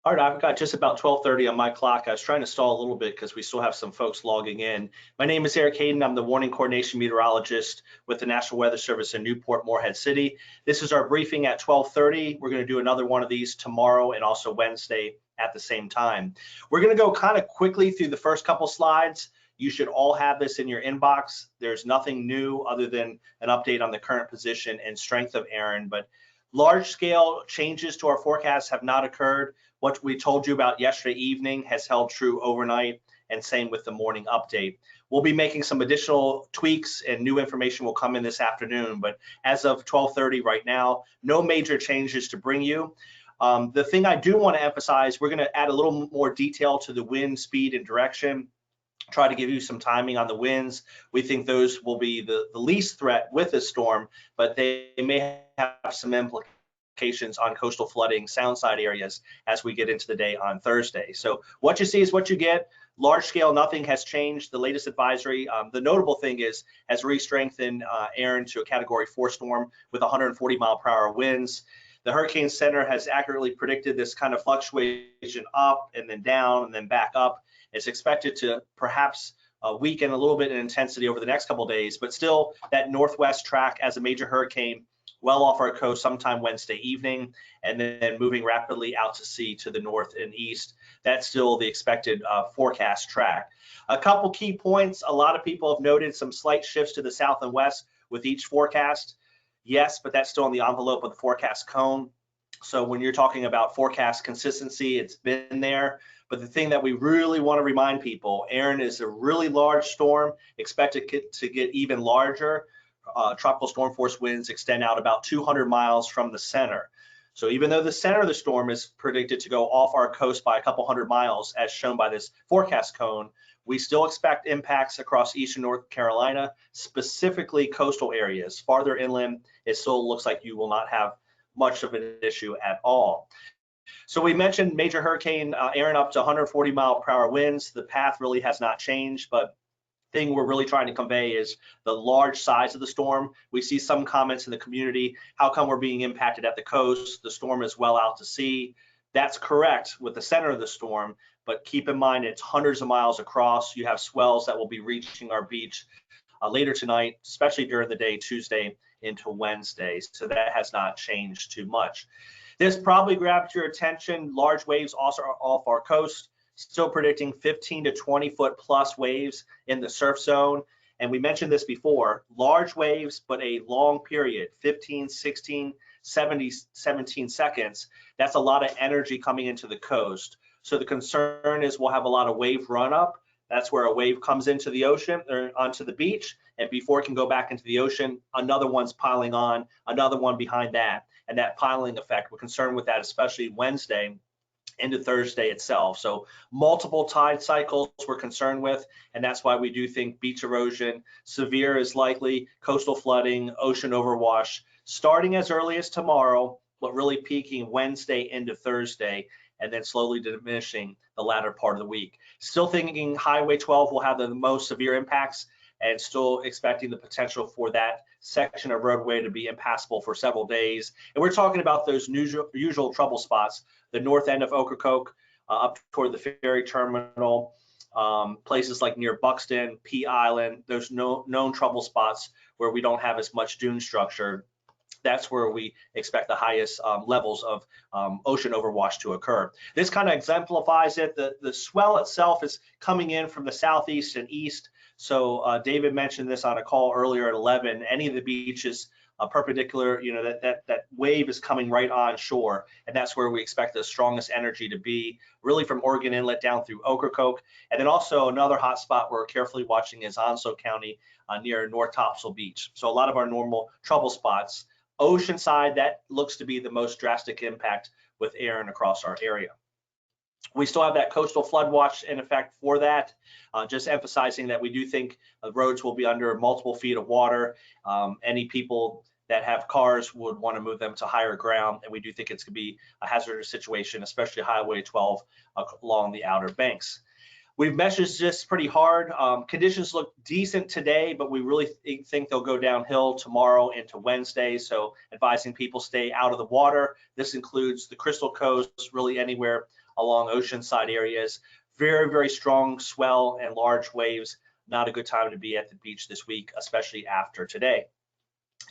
All right, I've got just about 12:30 on my clock. I was trying to stall a little bit because we still have some folks logging in. My name is Erin. I'm the warning coordination meteorologist with the National Weather Service in Newport, Morehead City. This is our briefing at 12:30. We're going to do another one of these tomorrow and also Wednesday at the same time. We're going to go kind of quickly through the first couple slides. You should all have this in your inbox. There's nothing new other than an update on the current position and strength of Erin, but large-scale changes to our forecast have not occurred. What we told you about yesterday evening has held true overnight, and same with the morning update. We'll be making some additional tweaks and new information will come in this afternoon, but as of 12:30 right now, no major changes to bring you. The thing I do want to emphasize, we're going to add a little more detail to the wind speed and direction, try to give you some timing on the winds. We think those will be the least threat with this storm, but they may have some implications on coastal flooding, Soundside areas as we get into the day on Thursday. So what you see is what you get. Large scale, nothing has changed. The latest advisory, the notable thing is, has re-strengthened Erin to a Category 4 storm with 140-mile-per-hour winds. The Hurricane Center has accurately predicted this kind of fluctuation up and then down and then back up. It's expected to perhaps weaken a little bit in intensity over the next couple of days, but still that northwest track as a major hurricane well off our coast sometime Wednesday evening, and then moving rapidly out to sea to the north and east. That's still the expected forecast track. A couple key points. A lot of people have noted some slight shifts to the south and west with each forecast. Yes, but that's still in the envelope of the forecast cone. So when you're talking about forecast consistency, it's been there. But the thing that we really want to remind people, Erin is a really large storm, expected to get even larger. Tropical storm force winds extend out about 200 miles from the center. So even though the center of the storm is predicted to go off our coast by a couple hundred miles, as shown by this forecast cone, we still expect impacts across eastern North Carolina, specifically coastal areas. Farther inland, it still looks like you will not have much of an issue at all. So we mentioned major hurricane Erin up to 140-mile-per-hour winds. The path really has not changed, but thing we're really trying to convey is the large size of the storm. We see some comments in the community, how come we're being impacted at the coast? The storm is well out to sea. That's correct with the center of the storm, but keep in mind it's hundreds of miles across. You have swells that will be reaching our beach later tonight, especially during the day, Tuesday into Wednesday. So that has not changed too much. This probably grabbed your attention. Large waves also are off our coast. Still predicting 15 to 20 foot plus waves in the surf zone. And we mentioned this before, large waves, but a long period, 15, 16, 17 seconds. That's a lot of energy coming into the coast. So the concern is we'll have a lot of wave run up. That's where a wave comes into the ocean or onto the beach. And before it can go back into the ocean, another one's piling on, another one behind that. And that piling effect, we're concerned with that, especially Wednesday into Thursday itself. So multiple tide cycles we're concerned with, and that's why we do think beach erosion, severe is likely, coastal flooding, ocean overwash, starting as early as tomorrow, but really peaking Wednesday into Thursday, and then slowly diminishing the latter part of the week. Still thinking Highway 12 will have the most severe impacts, and still expecting the potential for that section of roadway to be impassable for several days. And we're talking about those usual trouble spots, the north end of Ocracoke, up toward the ferry terminal, places like near Buxton, Pea Island, those known trouble spots where we don't have as much dune structure. That's where we expect the highest levels of ocean overwash to occur. This kind of exemplifies it. The swell itself is coming in from the southeast and east. So David mentioned this on a call earlier at 11. Any of the beaches perpendicular, you know, that wave is coming right on shore, and that's where we expect the strongest energy to be, really from Oregon Inlet down through Ocracoke. And then also another hot spot we're carefully watching is Onslow County near North Topsail Beach. So a lot of our normal trouble spots. Oceanside, that looks to be the most drastic impact with Erin across our area. We still have that coastal flood watch in effect for that, just emphasizing that we do think the roads will be under multiple feet of water. Any people that have cars would want to move them to higher ground, and we do think it's going to be a hazardous situation, especially Highway 12 along the Outer Banks. We've measured this pretty hard. Conditions look decent today, but we really think they'll go downhill tomorrow into Wednesday. So advising people stay out of the water. This includes the Crystal Coast, really anywhere along oceanside areas. Very, very strong swell and large waves. Not a good time to be at the beach this week, especially after today.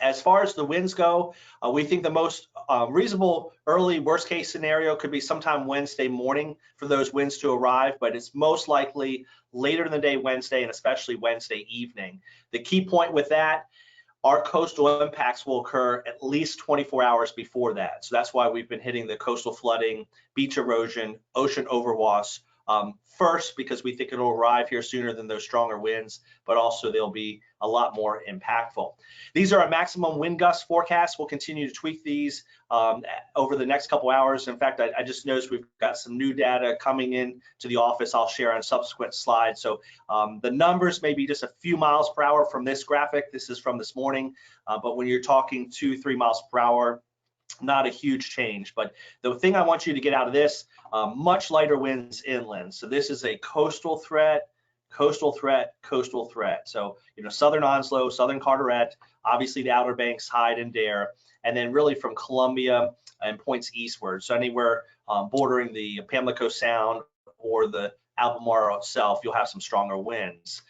As far as the winds go, we think the most reasonable early worst case scenario could be sometime Wednesday morning for those winds to arrive, but it's most likely later in the day Wednesday and especially Wednesday evening. The key point with that, our coastal impacts will occur at least 24 hours before that. So that's why we've been hitting the coastal flooding, beach erosion, ocean overwash first, because we think it'll arrive here sooner than those stronger winds, but also they'll be a lot more impactful. These are our maximum wind gust forecasts. We'll continue to tweak these over the next couple hours. In fact, I just noticed we've got some new data coming in to the office. I'll share on subsequent slides. So the numbers may be just a few miles per hour from this graphic. This is from this morning, but when you're talking 2-3 miles per hour, not a huge change. But the thing I want you to get out of this, much lighter winds inland. So this is a coastal threat, coastal threat, coastal threat. So, southern Onslow, southern Carteret, obviously the Outer Banks, Hyde and Dare, and then really from Columbia and points eastward. So anywhere bordering the Pamlico Sound or the Albemarle itself, you'll have some stronger winds.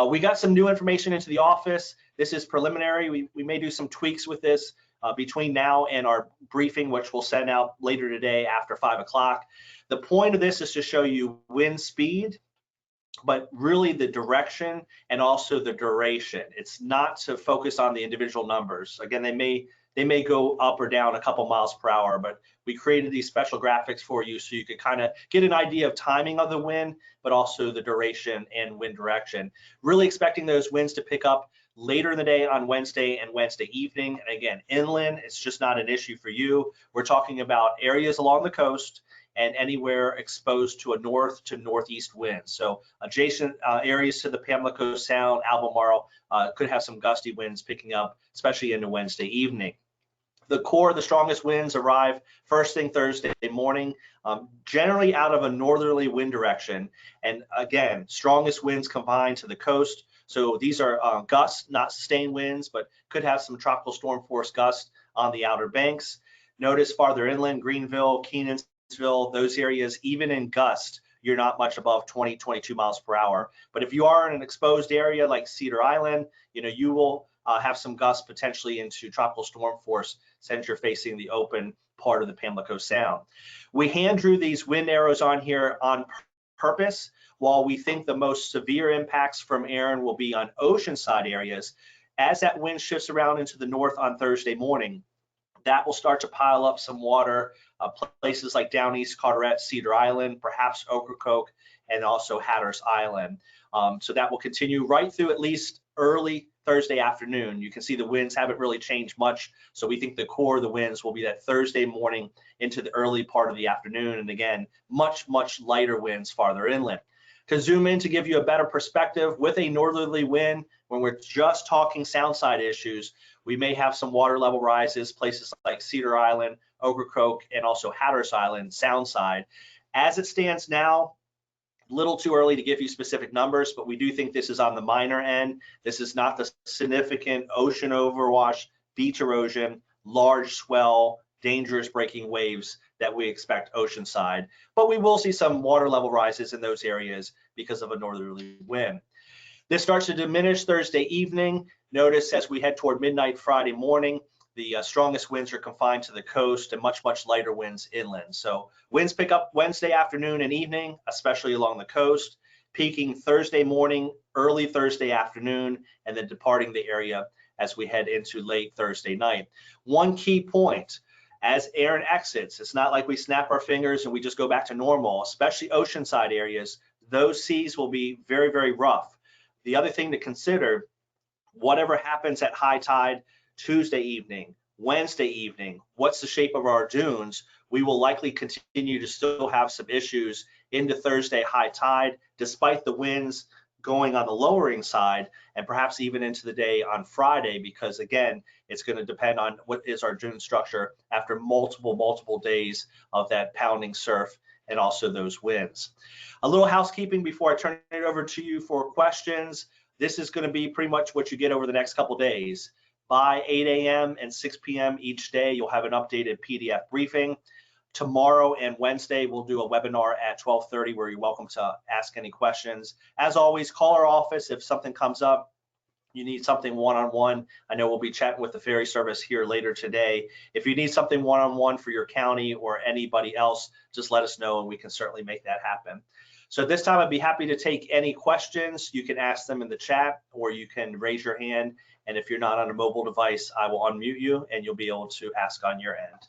We got some new information into the office. This is preliminary. We may do some tweaks with this between now and our briefing, which we'll send out later today after 5 o'clock. The point of this is to show you wind speed, but really the direction and also the duration. It's not to focus on the individual numbers. Again, they may go up or down a couple miles per hour, but we created these special graphics for you so you could kind of get an idea of timing of the wind, but also the duration and wind direction. Really expecting those winds to pick up later in the day on Wednesday and Wednesday evening. And again, inland, it's just not an issue for you. We're talking about areas along the coast and anywhere exposed to a north to northeast wind. So adjacent areas to the Pamlico Sound, Albemarle could have some gusty winds picking up, especially into Wednesday evening. The core, the strongest winds arrive first thing Thursday morning, generally out of a northerly wind direction. And again, strongest winds combined to the coast. So these are gusts, not sustained winds, but could have some tropical storm force gusts on the Outer Banks. Notice farther inland, Greenville, Kenansville, those areas, even in gust, you're not much above 20-22 miles per hour. But if you are in an exposed area like Cedar Island, you will have some gusts potentially into tropical storm force since you're facing the open part of the Pamlico Sound. We hand drew these wind arrows on here on purpose. While we think the most severe impacts from Erin will be on oceanside areas, as that wind shifts around into the north on Thursday morning, that will start to pile up some water, places like down East Carteret, Cedar Island, perhaps Ocracoke, and also Hatteras Island. So that will continue right through at least early Thursday afternoon. You can see the winds haven't really changed much. So we think the core of the winds will be that Thursday morning into the early part of the afternoon. And again, much, much lighter winds farther inland. To zoom in to give you a better perspective, with a northerly wind, when we're just talking Soundside issues, we may have some water level rises, places like Cedar Island, Ocracoke, and also Hatteras Island, Soundside. As it stands now, a little too early to give you specific numbers, but we do think this is on the minor end. This is not the significant ocean overwash, beach erosion, large swell, dangerous breaking waves that we expect oceanside, but we will see some water level rises in those areas because of a northerly wind. This starts to diminish Thursday evening. Notice as we head toward midnight Friday morning, the strongest winds are confined to the coast and much, much lighter winds inland. So winds pick up Wednesday afternoon and evening, especially along the coast, peaking Thursday morning, early Thursday afternoon, and then departing the area as we head into late Thursday night. One key point, as Erin exits, it's not like we snap our fingers and we just go back to normal, especially oceanside areas. Those seas will be very, very rough. The other thing to consider, whatever happens at high tide Tuesday evening, Wednesday evening, what's the shape of our dunes? We will likely continue to still have some issues into Thursday high tide, despite the winds going on the lowering side, and perhaps even into the day on Friday, because again, it's going to depend on what is our dune structure after multiple days of that pounding surf and also those wins. A little housekeeping before I turn it over to you for questions. This is going to be pretty much what you get over the next couple days. By 8 a.m. and 6 p.m. each day, you'll have an updated PDF briefing. Tomorrow and Wednesday, we'll do a webinar at 12:30 where you're welcome to ask any questions. As always, call our office if something comes up. You need something one-on-one. I know we'll be chatting with the ferry service here later today. If you need something one-on-one for your county or anybody else, just let us know and we can certainly make that happen. So at this time, I'd be happy to take any questions. You can ask them in the chat or you can raise your hand. And if you're not on a mobile device, I will unmute you and you'll be able to ask on your end.